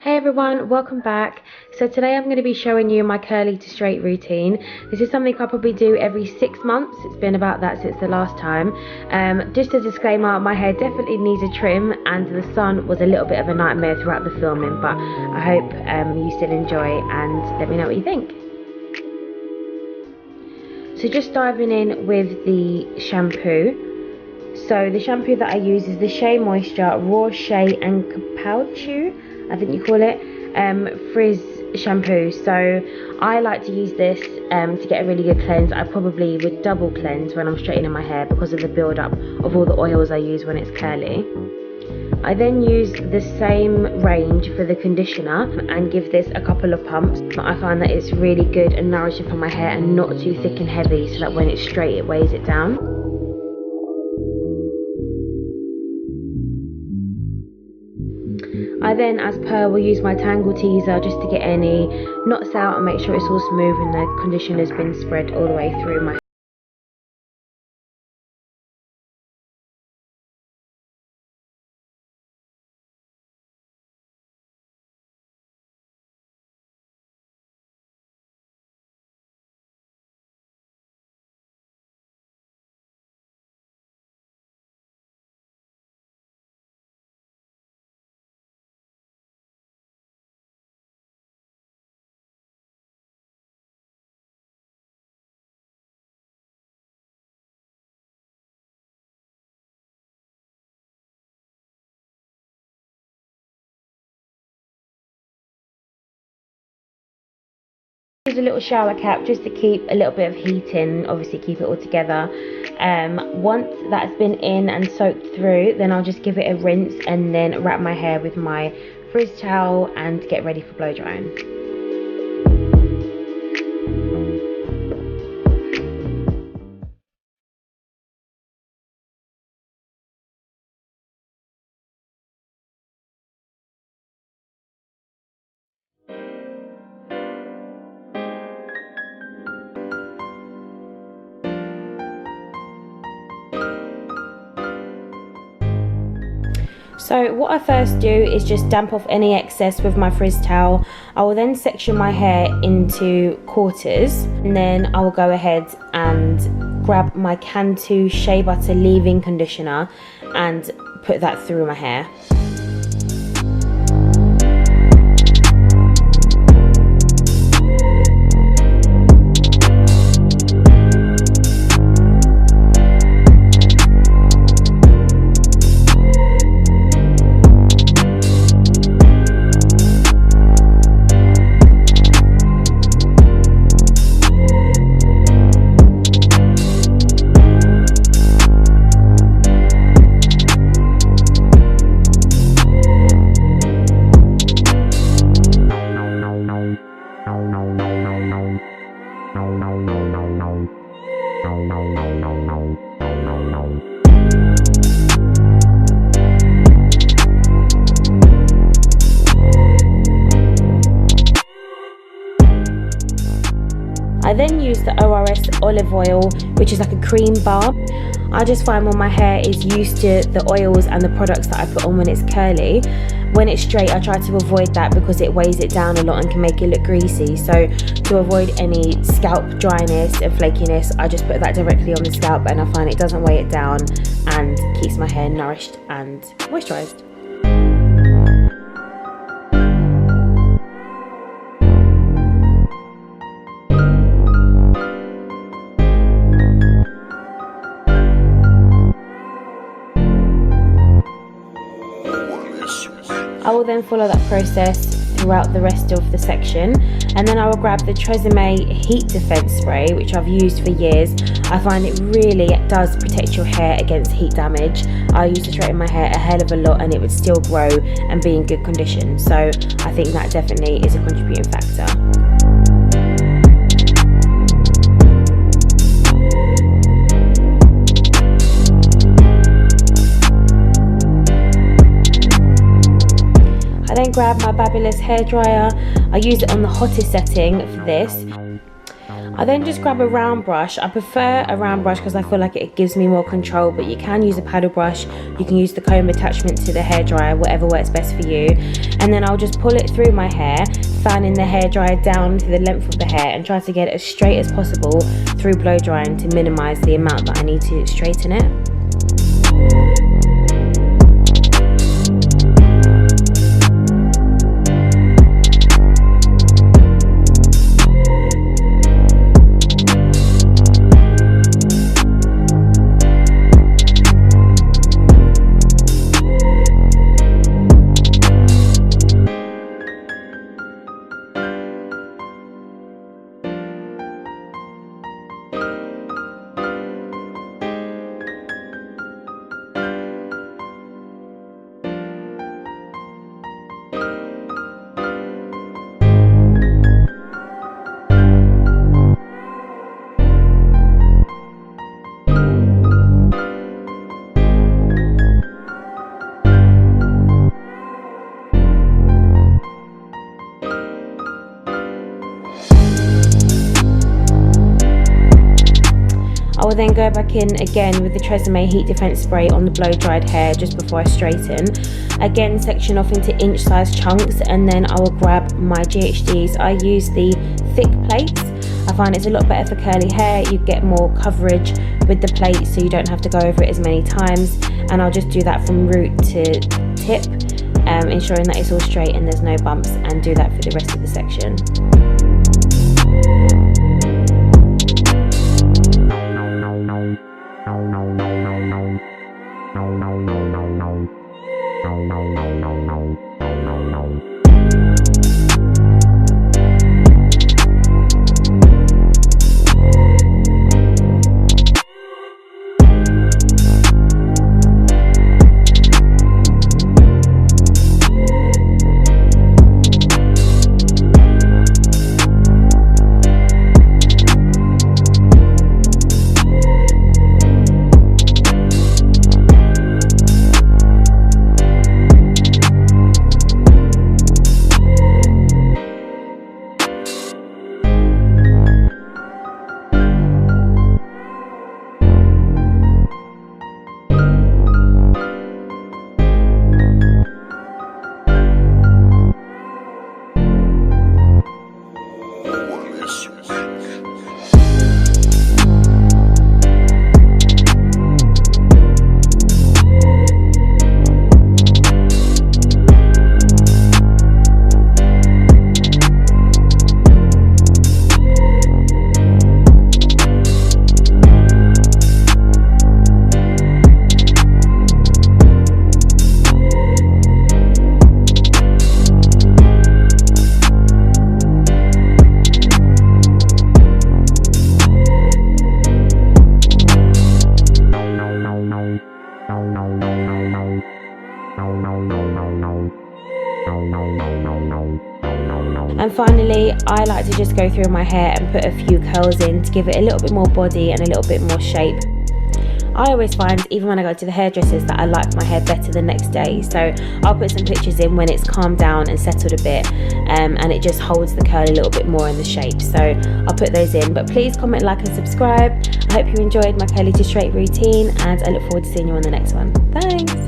Hey everyone, welcome back. So today I'm going to be showing you my curly to straight routine. This is something I probably do every 6 months. It's been about that since the last time. Just a disclaimer, my hair definitely needs a trim and the sun was a little bit of a nightmare throughout the filming, but I hope you still enjoy and let me know what you think. So just diving in with the shampoo. So the shampoo that I use is the Shea Moisture Raw Shea and CUPUACU, I think you call it, FRIZZ shampoo. So I like to use this to get a really good cleanse. I probably would double cleanse when I'm straightening my hair because of the build up of all the oils I use when it's curly. I then use the same range for the conditioner and give this a couple of pumps. I find that it's really good and nourishing for my hair and not too thick and heavy, so that when it's straight it weighs it down. I then, as per, will use my Tangle Teezer just to get any knots out and make sure it's all smooth and the conditioner's been spread all the way through my hair. Use a little shower cap just to keep a little bit of heat in, obviously keep it all together. Once that's been in and soaked through, then I'll just give it a rinse and then wrap my hair with my frizz towel and get ready for blow drying. So what I first do is just damp off any excess with my frizz towel. I will then section my hair into quarters, and then I will go ahead and grab my Cantu Shea Butter leave-in conditioner and put that through my hair. I then use the ORS olive oil, which is like a cream balm. I just find when my hair is used to the oils and the products that I put on when it's curly, when it's straight I try to avoid that because it weighs it down a lot and can make it look greasy. So to avoid any scalp dryness and flakiness, I just put that directly on the scalp, and I find it doesn't weigh it down and keeps my hair nourished and moisturised. I will then follow that process throughout the rest of the section, and then I will grab the Tresemme Heat Defense Spray, which I've used for years. I find it really does protect your hair against heat damage. I used to straighten my hair a hell of a lot and it would still grow and be in good condition, so I think that definitely is a contributing factor. I then grab my BaByliss hairdryer. I use it on the hottest setting for this. I then just grab a round brush. I prefer a round brush because I feel like it gives me more control, but you can use a paddle brush, you can use the comb attachment to the hairdryer, whatever works best for you. And then I'll just pull it through my hair, fanning the hairdryer down to the length of the hair and try to get it as straight as possible through blow drying to minimize the amount that I need to straighten it. I will then go back in again with the Tresemme Heat Defense Spray on the blow dried hair just before I straighten. Again, section off into inch size chunks, and then I will grab my GHDs. I use the thick plates. I find it's a lot better for curly hair. You get more coverage with the plate so you don't have to go over it as many times. And I'll just do that from root to tip, ensuring that it's all straight and there's no bumps, and do that for the rest of the section. And finally, I like to just go through my hair and put a few curls in to give it a little bit more body and a little bit more shape. I always find, even when I go to the hairdressers, that I like my hair better the next day. So I'll put some pictures in when it's calmed down and settled a bit, and it just holds the curl a little bit more in the shape. So I'll put those in. But please comment, like and subscribe. I hope you enjoyed my curly to straight routine, and I look forward to seeing you on the next one. Thanks.